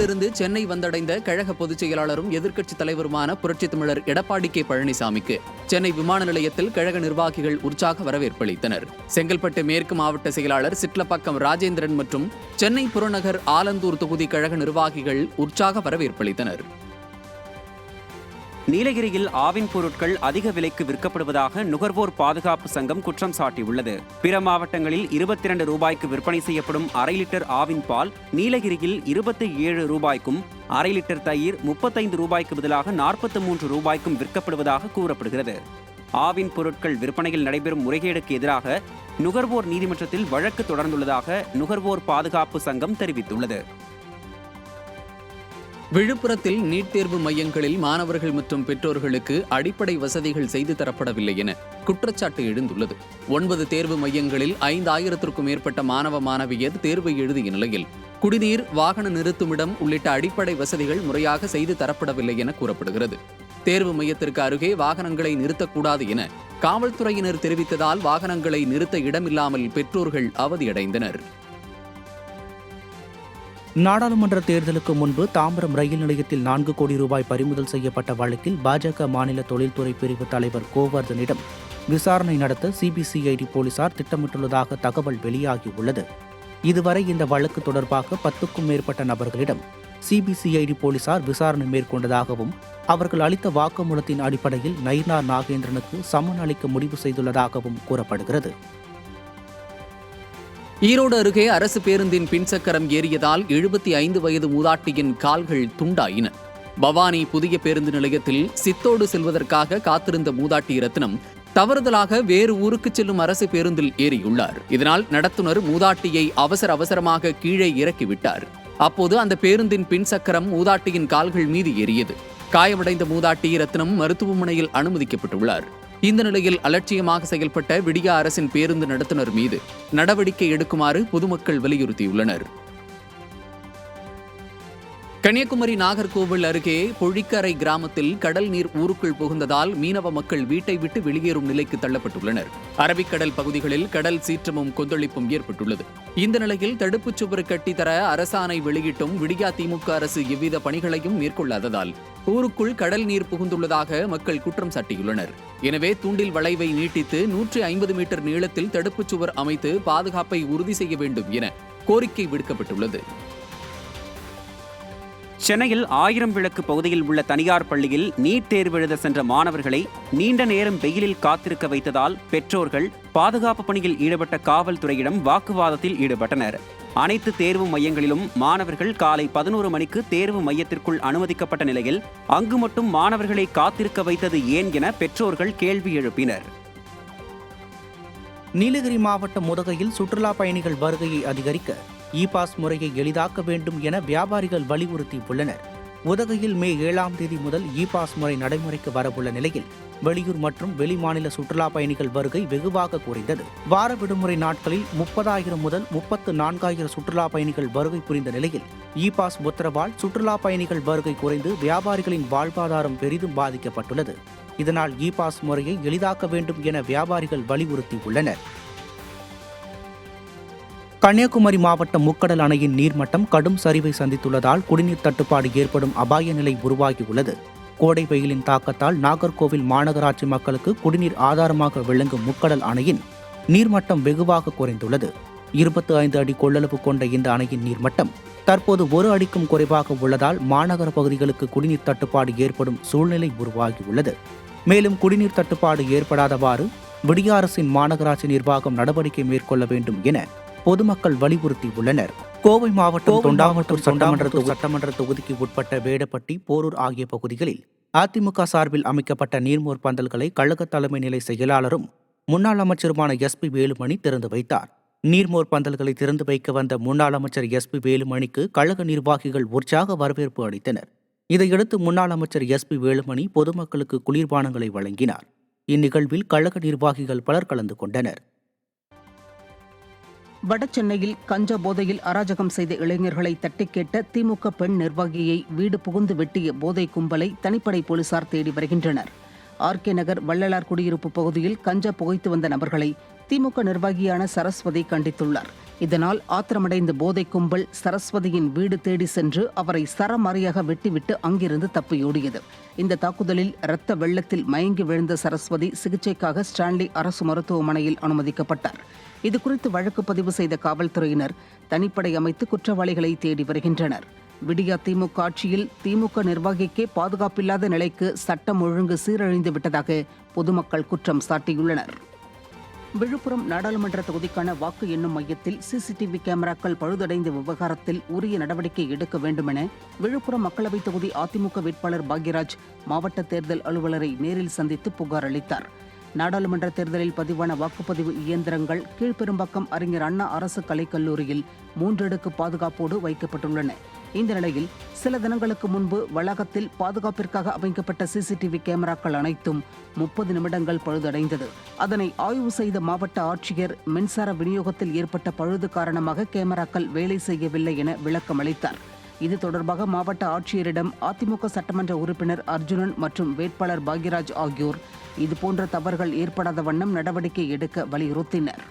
டெல்லியிலிருந்து சென்னை வந்தடைந்த கழக பொதுச் செயலாளரும் எதிர்க்கட்சித் தலைவருமான புரட்சித் தமிழர் எடப்பாடி கே பழனிசாமிக்கு சென்னை விமான நிலையத்தில் கழக நிர்வாகிகள் உற்சாக வரவேற்பளித்தனர். செங்கல்பட்டு மேற்கு மாவட்ட செயலாளர் சிட்லப்பாக்கம் ராஜேந்திரன் மற்றும் சென்னை புறநகர் ஆலந்தூர் தொகுதி கழக நிர்வாகிகள் உற்சாக வரவேற்பளித்தனர். நீலகிரியில் ஆவின் பொருட்கள் அதிக விலைக்கு விற்கப்படுவதாக நுகர்வோர் பாதுகாப்பு சங்கம் குற்றம் சாட்டியுள்ளது. பிற மாவட்டங்களில் 22 ரூபாய்க்கு விற்பனை செய்யப்படும் 1/2 லிட்டர் ஆவின் பால் நீலகிரியில் 27 ரூபாய்க்கும், 1/2 லிட்டர் தயிர் 35 ரூபாய்க்கு பதிலாக 43 ரூபாய்க்கும் விற்கப்படுவதாக கூறப்படுகிறது. ஆவின் பொருட்கள் விற்பனையில் நடைபெறும் முறைகேடுக்கு எதிராக நுகர்வோர் நீதிமன்றத்தில் வழக்கு தொடர்ந்துள்ளதாக நுகர்வோர் பாதுகாப்பு சங்கம் தெரிவித்துள்ளது. விழுப்புரத்தில் நீட் தேர்வு மையங்களில் மாணவர்கள் மற்றும் பெற்றோர்களுக்கு அடிப்படை வசதிகள் செய்து தரப்படவில்லை என குற்றச்சாட்டு எழுந்துள்ளது. 9 தேர்வு மையங்களில் 5000த்திற்கும் மேற்பட்ட மாணவ மாணவியர் தேர்வை எழுதிய நிலையில் குடிநீர், வாகன நிறுத்துமிடம் உள்ளிட்ட அடிப்படை வசதிகள் முறையாக செய்து தரப்படவில்லை என கூறப்படுகிறது. தேர்வு மையத்திற்கு அருகே வாகனங்களை நிறுத்தக்கூடாது என காவல்துறையினர் தெரிவித்ததால் வாகனங்களை நிறுத்த இடமில்லாமல் பெற்றோர்கள் அவதியடைந்தனர். நாடாளுமன்ற தேர்தலுக்கு முன்பு தாம்பரம் ரயில் நிலையத்தில் 4 கோடி ரூபாய் பறிமுதல் செய்யப்பட்ட வழக்கில் பாஜக மாநில தொழில்துறை பிரிவு தலைவர் கோவர்தனிடம் விசாரணை நடத்த சிபிசிஐடி போலீசார் திட்டமிட்டுள்ளதாக தகவல் வெளியாகியுள்ளது. இதுவரை இந்த வழக்கு தொடர்பாக 10க்கும் மேற்பட்ட நபர்களிடம் சிபிசிஐடி போலீசார் விசாரணை மேற்கொண்டதாகவும் அவர்கள் அளித்த வாக்குமூலத்தின் அடிப்படையில் நயினார் நாகேந்திரனுக்கு சம்மன் அளிக்க முடிவு செய்துள்ளதாகவும் கூறப்படுகிறது. ஈரோடு அருகே அரசு பேருந்தின் பின்சக்கரம் ஏறியதால் 75 வயது மூதாட்டியின் கால்கள் துண்டாயின. பவானி புதிய பேருந்து நிலையத்தில் சித்தோடு செல்வதற்காக காத்திருந்த மூதாட்டி ரத்னம் தவறுதலாக வேறு ஊருக்கு செல்லும் அரசு பேருந்தில் ஏறியுள்ளார். இதனால் நடத்துனர் மூதாட்டியை அவசரமாக கீழே இறக்கிவிட்டார். அப்போது அந்த பேருந்தின் பின்சக்கரம் மூதாட்டியின் கால்கள் மீது ஏறியது. காயமடைந்த மூதாட்டி ரத்னம் மருத்துவமனையில் அனுமதிக்கப்பட்டுள்ளார். இந்த நிலையில் அலட்சியமாக செயல்பட்ட விடியா அரசின் பேருந்து நடத்துனர் மீது நடவடிக்கை எடுக்குமாறு பொதுமக்கள் வலியுறுத்தியுள்ளனர். கன்னியாகுமரி நாகர்கோவில் அருகே பொழிக்கரை கிராமத்தில் கடல் நீர் ஊருக்குள் புகுந்ததால் மீனவ மக்கள் வீட்டை விட்டு வெளியேறும் நிலைக்கு தள்ளப்பட்டுள்ளனர். அரபிக்கடல் பகுதிகளில் கடல் சீற்றமும் கொந்தளிப்பும் ஏற்பட்டுள்ளது. இந்த நிலையில் தடுப்புச் சுவர் கட்டித்தர அரசாணை வெளியிட்டும் விடியா திமுக அரசு எவ்வித பணிகளையும் மேற்கொள்ளாததால் ஊருக்குள் கடல் நீர் புகுந்துள்ளதாக மக்கள் குற்றம் சாட்டியுள்ளனர். எனவே தூண்டில் வளைவை நீட்டித்து 150 மீட்டர் நீளத்தில் தடுப்புச் சுவர் அமைத்து பாதுகாப்பை உறுதி செய்ய வேண்டும் என கோரிக்கை விடுக்கப்பட்டுள்ளது. சென்னையில் 1000 விளக்கு பகுதியில் உள்ள தனியார் பள்ளியில் நீட் தேர்வு எழுத சென்ற மாணவர்களை நீண்ட நேரம் வெயிலில் காத்திருக்க வைத்ததால் பெற்றோர்கள் பாதுகாப்பு பணியில் ஈடுபட்ட காவல்துறையிடம் வாக்குவாதத்தில் ஈடுபட்டனர். அனைத்து தேர்வு மையங்களிலும் மாணவர்கள் காலை 11 மணிக்கு தேர்வு மையத்திற்குள் அனுமதிக்கப்பட்ட நிலையில் அங்கு மட்டும் மாணவர்களை காத்திருக்க வைத்தது ஏன் என பெற்றோர்கள் கேள்வி எழுப்பினர். நீலகிரி மாவட்டம் உதகையில் சுற்றுலா பயணிகள் வருகையை அதிகரிக்க இ-பாஸ் முறையை எளிதாக்க வேண்டும் என வியாபாரிகள் வலியுறுத்தி உள்ளனர். உதகையில் மே 7ஆம் தேதி முதல் இ-பாஸ் முறை நடைமுறைக்கு வரவுள்ள நிலையில் வெளியூர் மற்றும் வெளிமாநில சுற்றுலா பயணிகள் வருகை வெகுவாக குறைந்தது. வார விடுமுறை நாட்களில் 30,000 முதல் 34,000 சுற்றுலா பயணிகள் வருகை புரிந்த நிலையில் இ-பாஸ் உத்தரவால் சுற்றுலா பயணிகள் வருகை குறைந்து வியாபாரிகளின் வாழ்வாதாரம் பெரிதும் பாதிக்கப்பட்டுள்ளது. இதனால் இ-பாஸ் முறையை எளிதாக்க வேண்டும் என வியாபாரிகள் வலியுறுத்தி உள்ளனர். கன்னியாகுமரி மாவட்டம் முக்கடல் அணையின் நீர்மட்டம் கடும் சரிவை சந்தித்துள்ளதால் குடிநீர் தட்டுப்பாடு ஏற்படும் அபாய நிலை உருவாகியுள்ளது. கோடை வெயிலின் தாக்கத்தால் நாகர்கோவில் மாநகராட்சி மக்களுக்கு குடிநீர் ஆதாரமாக விளங்கும் முக்கடல் அணையின் நீர்மட்டம் வெகுவாக குறைந்துள்ளது. 25 அடி கொள்ளளவு கொண்ட இந்த அணையின் நீர்மட்டம் தற்போது 1 அடிக்கும் குறைவாக உள்ளதால் மாநகர பகுதிகளுக்கு குடிநீர் தட்டுப்பாடு ஏற்படும் சூழ்நிலை உருவாகியுள்ளது. மேலும் குடிநீர் தட்டுப்பாடு ஏற்படாதவாறு விடியா அரசின் மாநகராட்சி நிர்வாகம் நடவடிக்கை மேற்கொள்ள வேண்டும் என பொதுமக்கள் வலியுறுத்தி உள்ளனர். கோவை மாவட்டம் தொண்டாமுத்தூர் சட்டமன்ற தொகுதிக்கு உட்பட்ட வேடப்பட்டி, போரூர் ஆகிய பகுதிகளில் அதிமுக சார்பில் அமைக்கப்பட்ட நீர்மோர் பந்தல்களை கழக தலைமை நிலை செயலாளரும் முன்னாள் அமைச்சருமான எஸ்.பி. வேலுமணி திறந்து வைத்தார். நீர்மோர் பந்தல்களை திறந்து வைக்க வந்த முன்னாள் அமைச்சர் எஸ்.பி. வேலுமணிக்கு கழக நிர்வாகிகள் உற்சாக வரவேற்பு அளித்தனர். இதையடுத்து முன்னாள் அமைச்சர் எஸ்.பி. வேலுமணி பொதுமக்களுக்கு குளிர்பானங்களை வழங்கினார். இந்நிகழ்வில் கழக நிர்வாகிகள் பலர் கலந்து கொண்டனர். வடசென்னையில் கஞ்ச போதையில் அராஜகம் செய்த இளைஞர்களை தட்டி கேட்ட திமுக பெண் நிர்வாகியை வீடு புகுந்து வெட்டிய போதை கும்பலை தனிப்படை போலீசார் தேடி வருகின்றனர். ஆர்கே நகர் வள்ளலார் குடியிருப்பு பகுதியில் கஞ்சா புகைத்து வந்த நபர்களை திமுக நிர்வாகியான சரஸ்வதி கண்டித்துள்ளார். இதனால் ஆத்திரமடைந்த போதை கும்பல் சரஸ்வதியின் வீடு தேடி சென்று அவரை சரமாரியாக வெட்டிவிட்டு அங்கிருந்து தப்பியோடியது. இந்த தாக்குதலில் இரத்த வெள்ளத்தில் மயங்கி விழுந்த சரஸ்வதி சிகிச்சைக்காக ஸ்டான்லி அரசு மருத்துவமனையில் அனுமதிக்கப்பட்டார். இதுகுறித்து வழக்கு பதிவு செய்த காவல்துறையினர் தனிப்படை அமைத்து குற்றவாளிகளை தேடி வருகின்றனர். விடியா திமுக ஆட்சியில் திமுக நிர்வாகிக்கே பாதுகாப்பில்லாத நிலைக்கு சட்டம் ஒழுங்கு சீரழிந்து விட்டதாக பொதுமக்கள் குற்றம் சாட்டியுள்ளனர். விழுப்புரம் நாடாளுமன்ற தொகுதிக்கான வாக்கு எண்ணும் மையத்தில் சிசிடிவி கேமராக்கள் பழுதடைந்த விவகாரத்தில் உரிய நடவடிக்கை எடுக்க வேண்டுமென விழுப்புரம் மக்களவைத் தொகுதி அதிமுக வேட்பாளர் பாக்யராஜ் மாவட்ட தேர்தல் அலுவலரை நேரில் சந்தித்து புகார் அளித்தார். நாடாளுமன்ற தேர்தலில் பதிவான வாக்குப்பதிவு இயந்திரங்கள் கீழ்பெரும்பாக்கம் அறிஞர் அண்ணா அரசு கலைக்கல்லூரியில் 3 அடுக்கு பாதுகாப்போடு வைக்கப்பட்டுள்ளன. இந்த நிலையில் சில தினங்களுக்கு முன்பு வளாகத்தில் பாதுகாப்பிற்காக அமைக்கப்பட்ட சிசிடிவி கேமராக்கள் அனைத்தும் 30 நிமிடங்கள் பழுதடைந்தது. அதனை ஆய்வு செய்த மாவட்ட ஆட்சியர் மின்சார விநியோகத்தில் ஏற்பட்ட பழுது காரணமாக கேமராக்கள் வேலை செய்யவில்லை என விளக்கம் அளித்தார். இது தொடர்பாக மாவட்ட ஆட்சியரிடம் அதிமுக சட்டமன்ற உறுப்பினர் அர்ஜுனன் மற்றும் வேட்பாளர் பாக்யராஜ் ஆகியோர் இதுபோன்ற தவறுகள் ஏற்படாத வண்ணம் நடவடிக்கை எடுக்க வலியுறுத்தினர்.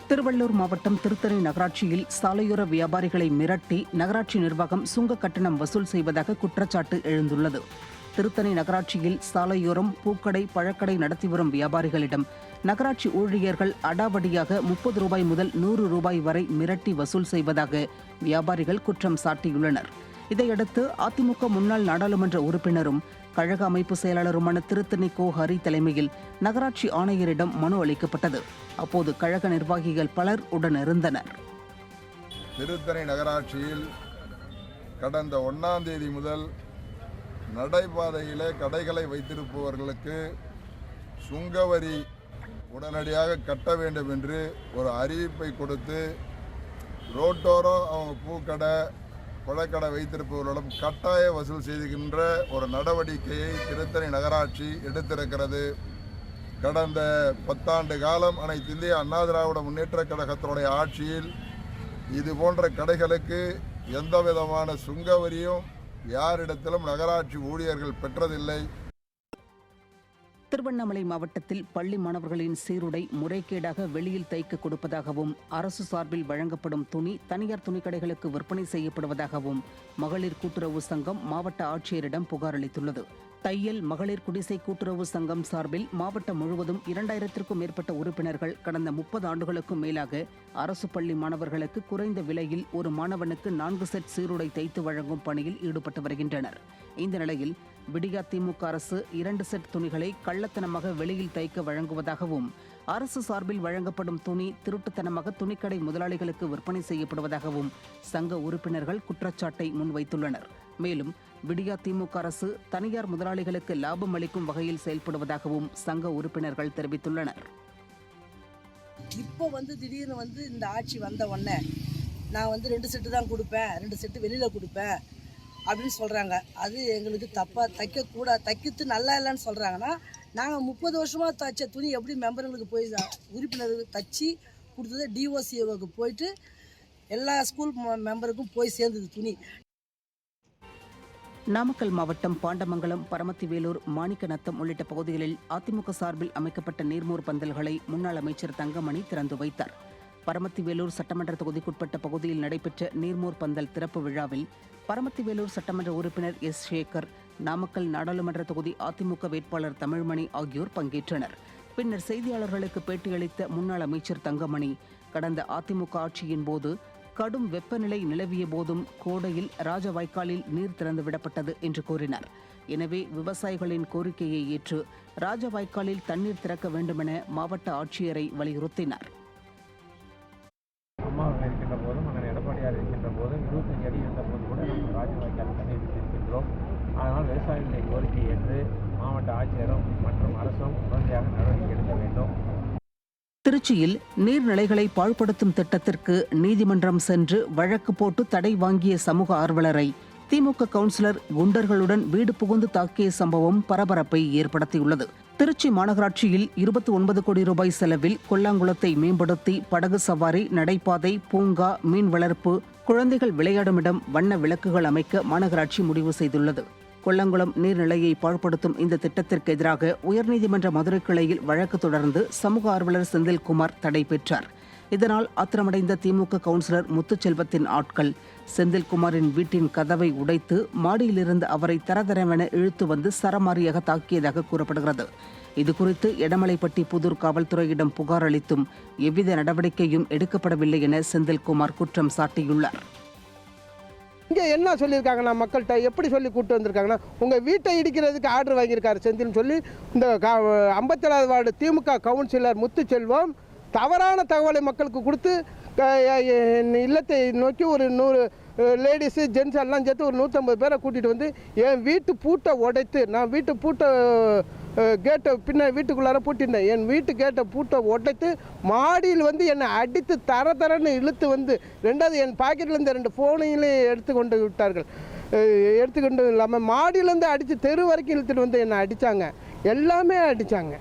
திருவள்ளூர் மாவட்டம் திருத்தணி நகராட்சியில் சாலையோர வியாபாரிகளை மிரட்டி நகராட்சி நிர்வாகம் சுங்க கட்டணம் வசூல் செய்வதாக குற்றச்சாட்டு எழுந்துள்ளது. திருத்தணி நகராட்சியில் சாலையோரம் பூக்கடை பழக்கடை நடத்தி வரும் வியாபாரிகளிடம் நகராட்சி ஊழியர்கள் அடாவடியாக 30 ரூபாய் முதல் 100 ரூபாய் வரை மிரட்டி வசூல் செய்வதாக வியாபாரிகள் குற்றம் சாட்டியுள்ளனர். இதையடுத்து அதிமுக முன்னாள் நாடாளுமன்ற உறுப்பினரும் கழக அமைப்பு செயலாளருமான திருத்தணி கோ ஹரி தலைமையில் நகராட்சி ஆணையரிடம் மனு அளிக்கப்பட்டது. அப்போது கழக நிர்வாகிகள் பலர் உடனிருந்தனர். திருத்தணி நகராட்சியில் கடந்த 1ஆம் தேதி முதல் நடைபாதையிலே கடைகளை வைத்திருப்பவர்களுக்கு சுங்கவரி உடனடியாக கட்ட வேண்டும் என்று ஒரு அறிவிப்பை கொடுத்து ரோட்டோரம் அவங்க பூக்கடை பழக்கடை வைத்திருப்பவர்களிடம் கட்டாய வசூல் செய்கின்ற ஒரு நடவடிக்கையை திருத்தணி நகராட்சி எடுத்திருக்கிறது. கடந்த 10 ஆண்டு காலம் அனைத்து இந்திய அண்ணா திராவிட முன்னேற்ற கழகத்தினுடைய ஆட்சியில் இது போன்ற கடைகளுக்கு எந்த விதமான சுங்கவரியும் யாரிடத்திலும் நகராட்சி ஊழியர்கள் பெற்றதில்லை. திருவண்ணாமலை மாவட்டத்தில் பள்ளி மாணவர்களின் சீருடை முறைகேடாக வெளியில் தைக்க கொடுப்பதாகவும் அரசு சார்பில் வழங்கப்படும் துணி தனியார் துணிக்கடைகளுக்கு விற்பனை செய்யப்படுவதாகவும் மகளிர் கூட்டுறவு சங்கம் மாவட்ட ஆட்சியரிடம் புகார் அளித்துள்ளது. தையல் மகளிர் குடிசை கூட்டுறவு சங்கம் சார்பில் மாவட்டம் முழுவதும் 2000க்கும் மேற்பட்ட உறுப்பினர்கள் கடந்த 30 ஆண்டுகளுக்கும் மேலாக அரசு பள்ளி மாணவர்களுக்கு குறைந்த விலையில் ஒரு மாணவனுக்கு 4 செட் சீருடை தைத்து வழங்கும் பணியில் ஈடுபட்டு வருகின்றனர். இந்த நிலையில் விடியா திமுக அரசு 2 செட் துணிகளை கள்ளத்தனமாக வெளியில் தைக்க வழங்குவதாகவும் அரசு சார்பில் வழங்கப்படும் துணி திருட்டுத்தனமாக துணிக்கடை முதலாளிகளுக்கு விற்பனை செய்யப்படுவதாகவும் சங்க உறுப்பினர்கள் குற்றச்சாட்டை முன்வைத்துள்ளனர். மேலும் விடியா திமுக அரசு தனியார் முதலாளிகளுக்கு லாபம் அளிக்கும் வகையில் செயல்படுவதாகவும் சங்க உறுப்பினர்கள் தெரிவித்துள்ளனர். இப்போ திடீர்னு இந்த ஆட்சி வந்த உடனே நான் 2 செட்டு தான் கொடுப்பேன், 2 செட்டு வெளியில் கொடுப்பேன் அப்படின்னு சொல்கிறாங்க. அது எங்களுக்கு தப்பாக தைக்கக்கூடாது, தைக்கிறது நல்லா இல்லைன்னு சொல்கிறாங்கன்னா நாங்கள் 30 வருஷமாக தைச்ச துணி எப்படி மெம்பர்களுக்கு போய் உறுப்பினருக்கு தைச்சி கொடுத்தது டிஓசிஓவுக்கு போயிட்டு எல்லா ஸ்கூல் மெம்பருக்கும் போய் சேர்ந்தது துணி. நாமக்கல் மாவட்டம் பாண்டமங்கலம் பரமத்திவேலூர் மாணிக்கநத்தம் உள்ளிட்ட பகுதிகளில் அதிமுக சார்பில் அமைக்கப்பட்ட நீர்மூர் பந்தல்களை முன்னாள் அமைச்சர் தங்கமணி திறந்து வைத்தார். பரமத்திவேலூர் சட்டமன்ற தொகுதிக்குட்பட்ட பகுதியில் நடைபெற்ற நீர்மூர் பந்தல் திறப்பு விழாவில் பரமத்திவேலூர் சட்டமன்ற உறுப்பினர் எஸ் சேகர், நாமக்கல் நாடாளுமன்ற தொகுதி அதிமுக வேட்பாளர் தமிழ்மணி ஆகியோர் பங்கேற்றனர். பின்னர் செய்தியாளர்களுக்கு பேட்டியளித்த முன்னாள் அமைச்சர் தங்கமணி, கடந்த அதிமுக ஆட்சியின் போது கடும் வெப்பநிலை நிலவிய போதும் கோடையில் ராஜவாய்க்காலில் நீர் திறந்துவிடப்பட்டது என்று கூறினார். எனவே விவசாயிகளின் கோரிக்கையை ஏற்று ராஜவாய்க்காலில் தண்ணீர் திறக்க வேண்டுமென மாவட்ட ஆட்சியரை வலியுறுத்தினார். அம்மா இருக்கின்ற போதும் மன்னர் எடப்பாடியார் இருக்கின்ற போதும் 25 அடி இருந்த போது கூட நம்ம ராஜவாய்க்கால் தண்ணீர் இருக்கின்றோம். அதனால் விவசாயிகளின் கோரிக்கை ஏற்று மாவட்ட ஆட்சியரும் மற்றும் அரசும் உடனடியாக நடவடிக்கை எடுக்க வேண்டும். திருச்சியில் நீர்நிலைகளை பாழ்படுத்தும் திட்டத்திற்கு நீதிமன்றம் சென்று வழக்கு போட்டு தடை வாங்கிய சமூக ஆர்வலரை திமுக கவுன்சிலர் குண்டர்களுடன் வீடு புகுந்து தாக்கிய சம்பவம் பரபரப்பை ஏற்படுத்தியுள்ளது. திருச்சி மாநகராட்சியில் 29 கோடி ரூபாய் செலவில் கொல்லாங்குளத்தை மேம்படுத்தி படகு சவாரி, நடைபாதை, பூங்கா, மீன் வளர்ப்பு, குழந்தைகள் விளையாடும் இடம், வண்ண விளக்குகள் அமைக்க மாநகராட்சி முடிவு செய்துள்ளது. கொல்லங்குளம் நீர்நிலையை பாழ்படுத்தும் இந்த திட்டத்திற்கு எதிராக உயர்நீதிமன்ற மதுரை கிளையில் வழக்கு தொடர்ந்து சமூக ஆர்வலர் செந்தில்குமார் தடை பெற்றார். இதனால் ஆத்திரமடைந்த திமுக கவுன்சிலர் முத்துச்செல்வத்தின் ஆட்கள் செந்தில்குமாரின் வீட்டின் கதவை உடைத்து மாடியிலிருந்து அவரை தரதரவென இழுத்து வந்து சரமாரியாக தாக்கியதாக கூறப்படுகிறது. இதுகுறித்து எடமலைப்பட்டி புதூர் காவல்துறையிடம் புகார் அளித்தும் எவ்வித நடவடிக்கையும் எடுக்கப்படவில்லை என செந்தில்குமார் குற்றம் சாட்டியுள்ளார். இங்கே என்ன சொல்லியிருக்காங்கன்னா, மக்கள்கிட்ட எப்படி சொல்லி கூப்பிட்டு வந்திருக்காங்கன்னா, உங்கள் வீட்டை இடிக்கிறதுக்கு ஆர்டர் வாங்கியிருக்காரு செந்தில்னு சொல்லி இந்த 57வது வார்டு திமுக கவுன்சிலர் முத்துச்செல்வம் தவறான தகவலை மக்களுக்கு கொடுத்து இல்லத்தை நோக்கி ஒரு 100 லேடிஸு ஜென்ஸ் எல்லாம் சேர்த்து ஒரு 150 பேரை கூட்டிகிட்டு வந்து என் வீட்டு பூட்டை உடைத்து, நான் வீட்டு பூட்டை கேட்டை வீட்டுக்குள்ளார பூட்டியிருந்தேன், என் வீட்டு கேட்டை பூட்டை உடைத்து மாடியில் வந்து என்னை அடித்து தரன்னு இழுத்து வந்து, ரெண்டாவது என் பாக்கெட்லேருந்து 2 ஃபோனையிலே எடுத்துக்கொண்டு விட்டார்கள். எடுத்துக்கொண்டு இல்லாமல் மாடியிலேருந்து அடித்து தெரு வரைக்கும் இழுத்துட்டு வந்து என்னை அடித்தாங்க, எல்லாமே அடித்தாங்க.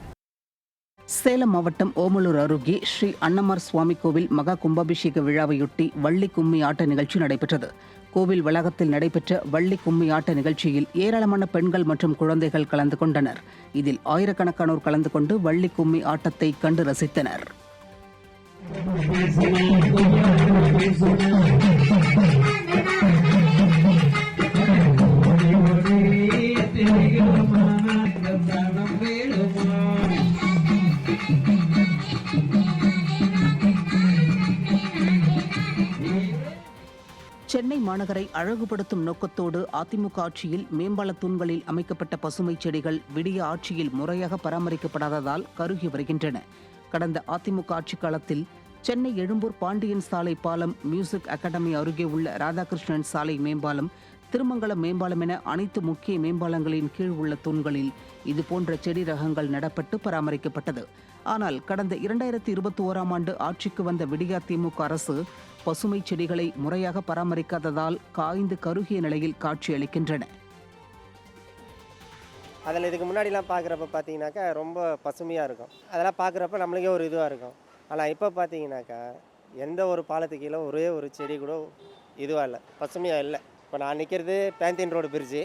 சேலம் மாவட்டம் ஓமலூர் அருகே ஸ்ரீ அன்னமார் சுவாமி கோவில் மகா கும்பாபிஷேக விழாவையொட்டி வள்ளி கும்மி ஆட்ட நிகழ்ச்சி நடைபெற்றது. கோவில் வளாகத்தில் நடைபெற்ற வள்ளி கும்மி ஆட்ட நிகழ்ச்சியில் ஏராளமான பெண்கள் மற்றும் குழந்தைகள் கலந்து கொண்டனர். இதில் ஆயிரக்கணக்கானோர் கலந்து கொண்டு வள்ளி கும்மி ஆட்டத்தை கண்டு ரசித்தனர். சென்னை மாநகரை அழகுபடுத்தும் நோக்கத்தோடு அதிமுக ஆட்சியில் மேம்பால தூண்களில் அமைக்கப்பட்ட பசுமை செடிகள் விடிய ஆட்சியில் முறையாக பராமரிக்கப்படாததால் கருகி வருகின்றன. கடந்த அதிமுக ஆட்சி காலத்தில் சென்னை எழும்பூர் பாண்டியன் சாலை பாலம், மியூசிக் அகாடமி அருகே உள்ள ராதாகிருஷ்ணன் சாலை மேம்பாலம், திருமங்கலம் மேம்பாலம் என அனைத்து முக்கிய மேம்பாலங்களின் கீழ் உள்ள தூண்களில் இதுபோன்ற செடி ரகங்கள் நடப்பட்டு பராமரிக்கப்பட்டது. ஆனால் கடந்த 2021ஆம் ஆண்டு ஆட்சிக்கு வந்த விடியா திமுக அரசு பசுமை செடிகளை முறையாக பராமரிக்காததால் காய்ந்து கருகிய நிலையில் காட்சியளிக்கின்றன. அதில் இதுக்கு முன்னாடிலாம் பார்க்குறப்ப பார்த்தீங்கன்னாக்கா ரொம்ப பசுமையாக இருக்கும், அதெல்லாம் பார்க்குறப்ப நம்மளுக்கே ஒரு இதுவாக இருக்கும். ஆனால் இப்போ பார்த்தீங்கன்னாக்கா எந்த ஒரு பாலத்துக்கு கீழே ஒரே ஒரு செடி கூட இதுவாக இல்லை, பசுமையாக இல்லை. இப்போ நான் நிற்கிறது பேந்தியன் ரோடு பிரிட்ஜு,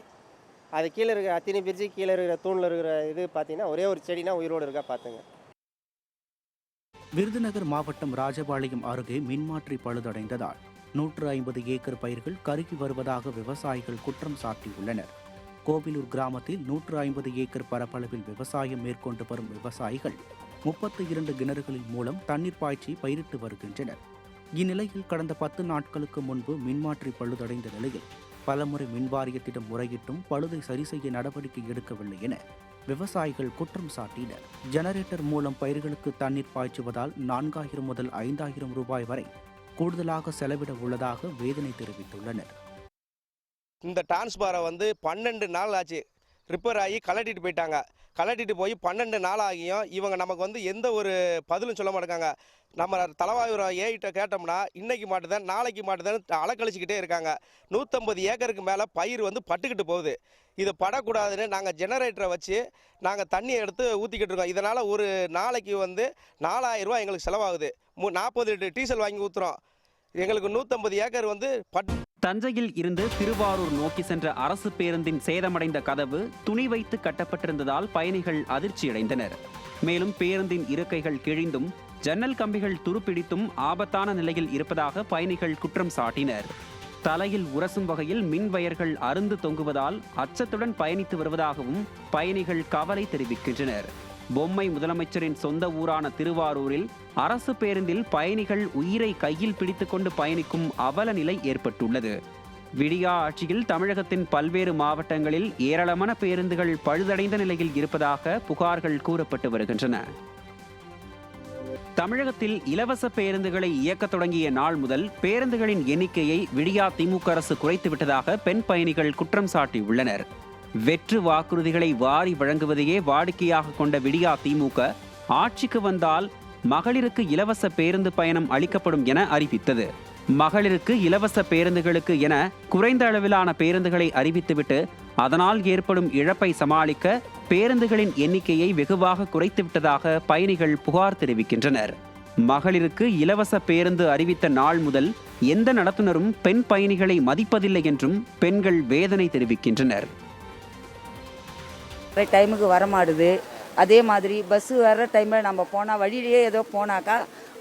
அது கீழே இருக்கிற அத்தினி பிரிட்ஜு கீழே இருக்கிற தூணில் இருக்கிற இது பார்த்தீங்கன்னா ஒரே ஒரு செடினா உயிரோடு இருக்கா பார்த்துங்க. விருதுநகர் மாவட்டம் ராஜபாளையம் அருகே மின்மாற்றி பழுதடைந்ததால் 150 ஏக்கர் பயிர்கள் கருகி வருவதாக விவசாயிகள் குற்றம் சாட்டியுள்ளனர். கோவிலூர் கிராமத்தில் 150 ஏக்கர் பரப்பளவில் விவசாயம் மேற்கொண்டு வரும் விவசாயிகள் 32 கிணறுகளின் மூலம் தண்ணீர் பாய்ச்சி பயிரிட்டு வருகின்றனர். இந்நிலையில் கடந்த 10 நாட்களுக்கு முன்பு மின்மாற்றி பழுதடைந்த நிலையில் பலமுறை மின்வாரியத்திடம் முறையிட்டும் பழுதை சரி செய்ய நடவடிக்கை எடுக்கவில்லை என விவசாயிகள் குற்றம் சாட்டினர். ஜெனரேட்டர் மூலம் பயிர்களுக்கு தண்ணீர் பாய்ச்சுவதால் 4000 முதல் 5000 ரூபாய் வரை கூடுதலாக செலவிட உள்ளதாக வேதனை தெரிவித்துள்ளனர். இந்த டிரான்ஸ்பாரை 12 நாள் ஆச்சு, ரிப்பேர் ஆகி கலட்டிட்டு போயிட்டாங்க. கலட்டிட்டு போய் 12 நாள் ஆகியும் இவங்க நமக்கு எந்த ஒரு பதிலும் சொல்ல மாட்டாங்க. நம்ம தலைவாயூர் ஏகிட்ட கேட்டோம்னா இன்னைக்கு மாட்டுதான் நாளைக்கு மாட்டுதான் அலக்கழிச்சிக்கிட்டே இருக்காங்க. 150 ஏக்கருக்கு மேலே பயிர் பட்டுக்கிட்டு போகுது. இது படக்கூடாதுன்னு நாங்கள் ஜெனரேட்டரை வச்சு நாங்கள் தண்ணியை எடுத்து ஊற்றிக்கிட்டு இருக்கோம். இதனால் ஒரு நாளைக்கு 4000 ரூபா எங்களுக்கு செலவாகுது. 40 லிட்டர் டீசல் வாங்கி ஊற்றுறோம். எங்களுக்கு 150 ஏக்கர் தஞ்சையில் இருந்து திருவாரூர் நோக்கி சென்ற அரசு பேருந்தின் சேதமடைந்த கதவு துணி வைத்து கட்டப்பட்டிருந்ததால் பயணிகள் அதிர்ச்சியடைந்தனர். மேலும் பேருந்தின் இருக்கைகள் கிழிந்தும் ஜன்னல் கம்பிகள் துருப்பிடித்தும் ஆபத்தான நிலையில் இருப்பதாக பயணிகள் குற்றம் சாட்டினர். தலையில் உரசும் வகையில் மின் வயர்கள் அருந்து தொங்குவதால் அச்சத்துடன் பயணித்து வருவதாகவும் பயணிகள் கவலை தெரிவிக்கின்றனர். பொம்மை முதலமைச்சரின் சொந்த ஊரான திருவாரூரில் அரசு பேருந்தில் பயணிகள் உயிரை கையில் பிடித்துக்கொண்டு பயணிக்கும் அவல நிலை ஏற்பட்டுள்ளது. விடியா ஆட்சியில் தமிழகத்தின் பல்வேறு மாவட்டங்களில் ஏராளமான பேருந்துகள் பழுதடைந்த நிலையில் இருப்பதாக புகார்கள் கூறப்பட்டு வருகின்றன. தமிழகத்தில் இலவச பேருந்துகளை இயக்க தொடங்கிய நாள் முதல் பேருந்துகளின் எண்ணிக்கையை விடியா திமுக அரசு குறைத்துவிட்டதாக பெண் பயணிகள் குற்றம் சாட்டியுள்ளனர். வெற்று வாக்குறுதிகளை வாரி வழங்குவதையே வாடிக்கையாக கொண்ட விடியா திமுக ஆட்சிக்கு வந்தால் மகளிருக்கு இலவச பேருந்து பயணம் அளிக்கப்படும் என அறிவித்தது. மகளிருக்கு இலவச பேருந்துகளுக்கு என குறைந்த அளவிலான பேருந்துகளை அறிவித்துவிட்டு அதனால் ஏற்படும் இழப்பை சமாளிக்க பேருந்துகளின் எண்ணிக்கையை வெகுவாக குறைத்துவிட்டதாக பயணிகள் புகார் தெரிவிக்கின்றனர். மகளிருக்கு இலவச பேருந்து அறிவித்த நாள் முதல் எந்த நடத்துனரும் பெண் பயணிகளை மதிப்பதில்லை என்றும் பெண்கள் வேதனை தெரிவிக்கின்றனர். டைமுக்கு வரமாடுது. அதே மாதிரி பஸ்ஸு வர்ற டைமில் நம்ம போனால் வழியிலேயே ஏதோ போனாக்கா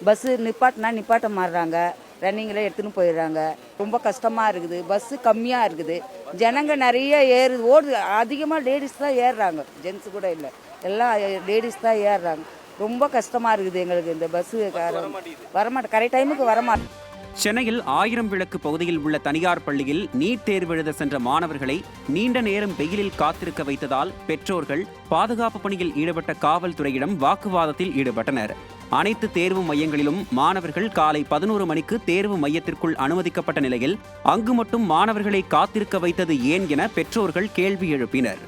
பஸ்ஸு நிப்பாட்ட மாறுறாங்க, ரன்னிங்கில் எடுத்துன்னு போயிடுறாங்க. ரொம்ப கஷ்டமாக இருக்குது. பஸ்ஸு கம்மியாக இருக்குது, ஜனங்க நிறைய ஓடுது. அதிகமாக லேடிஸ் தான் ஏறுறாங்க, ஜென்ஸு கூட இல்லை, எல்லாம் லேடிஸ் தான் ஏறுறாங்க. ரொம்ப கஷ்டமாக இருக்குது எங்களுக்கு. இந்த பஸ்ஸு வரமாட்டேன், கரெக்ட் டைமுக்கு வரமாட்டேன். சென்னையில் 1000 விளக்கு பகுதியில் உள்ள தனியார் பள்ளியில் நீட் தேர்வு எழுத சென்ற மாணவர்களை நீண்ட நேரம் வெயிலில் காத்திருக்க வைத்ததால் பெற்றோர்கள் பாதுகாப்பு பணியில் ஈடுபட்ட காவல்துறையிடம் வாக்குவாதத்தில் ஈடுபட்டனர். அனைத்து தேர்வு மையங்களிலும் மாணவர்கள் காலை 11 மணிக்கு தேர்வு மையத்திற்குள் அனுமதிக்கப்பட்ட நிலையில் அங்கு மட்டும் மாணவர்களை காத்திருக்க வைத்தது ஏன் என பெற்றோர்கள் கேள்வி எழுப்பினர்.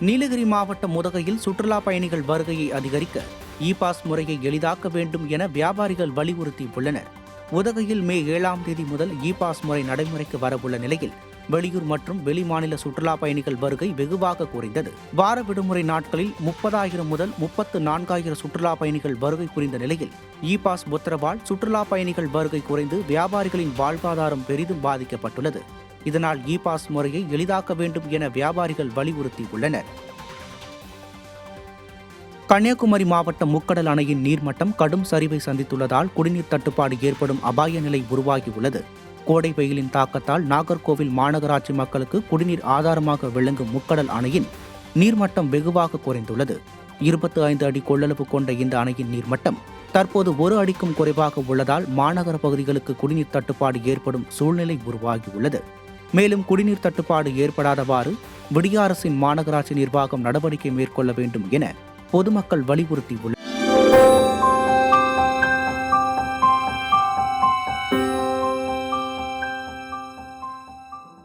நீலகிரி மாவட்டம் உதகையில் சுற்றுலா பயணிகள் வருகையை அதிகரிக்க இ-பாஸ் முறையை எளிதாக்க வேண்டும் என வியாபாரிகள் வலியுறுத்தி உள்ளனர். உதகையில் மே 7ஆம் தேதி முதல் இ-பாஸ் முறை நடைமுறைக்கு வரவுள்ள நிலையில் வெளியூர் மற்றும் வெளிமாநில சுற்றுலா பயணிகள் வருகை வெகுவாக குறைந்தது. வார விடுமுறை நாட்களில் 30,000 முதல் 34,000 சுற்றுலா பயணிகள் வருகை புரிந்த நிலையில் இ-பாஸ் உத்தரவால் சுற்றுலா பயணிகள் வருகை குறைந்து வியாபாரிகளின் வாழ்வாதாரம் பெரிதும் பாதிக்கப்பட்டுள்ளது. இதனால் இ-பாஸ் முறையை எளிதாக்க வேண்டும் என வியாபாரிகள் வலியுறுத்தி உள்ளனர். கன்னியாகுமரி மாவட்டம் முக்கடல் அணையின் நீர்மட்டம் கடும் சரிவை சந்தித்துள்ளதால் குடிநீர் தட்டுப்பாடு ஏற்படும் அபாய நிலை உருவாகியுள்ளது. கோடை வெயிலின் தாக்கத்தால் நாகர்கோவில் மாநகராட்சி மக்களுக்கு குடிநீர் ஆதாரமாக விளங்கும் முக்கடல் அணையின் நீர்மட்டம் வெகுவாக குறைந்துள்ளது. 25 அடி கொள்ளளவு கொண்ட இந்த அணையின் நீர்மட்டம் தற்போது 1 அடிக்கும் குறைவாக உள்ளதால் மாநகர பகுதிகளுக்கு குடிநீர் தட்டுப்பாடு ஏற்படும் சூழ்நிலை உருவாகியுள்ளது. மேலும் குடிநீர் தட்டுப்பாடு ஏற்படாதவாறு விடிய அரசின் மாநகராட்சி நிர்வாகம் நடவடிக்கை மேற்கொள்ள வேண்டும் என பொதுமக்கள் வலியுறுத்தியுள்ளனர்.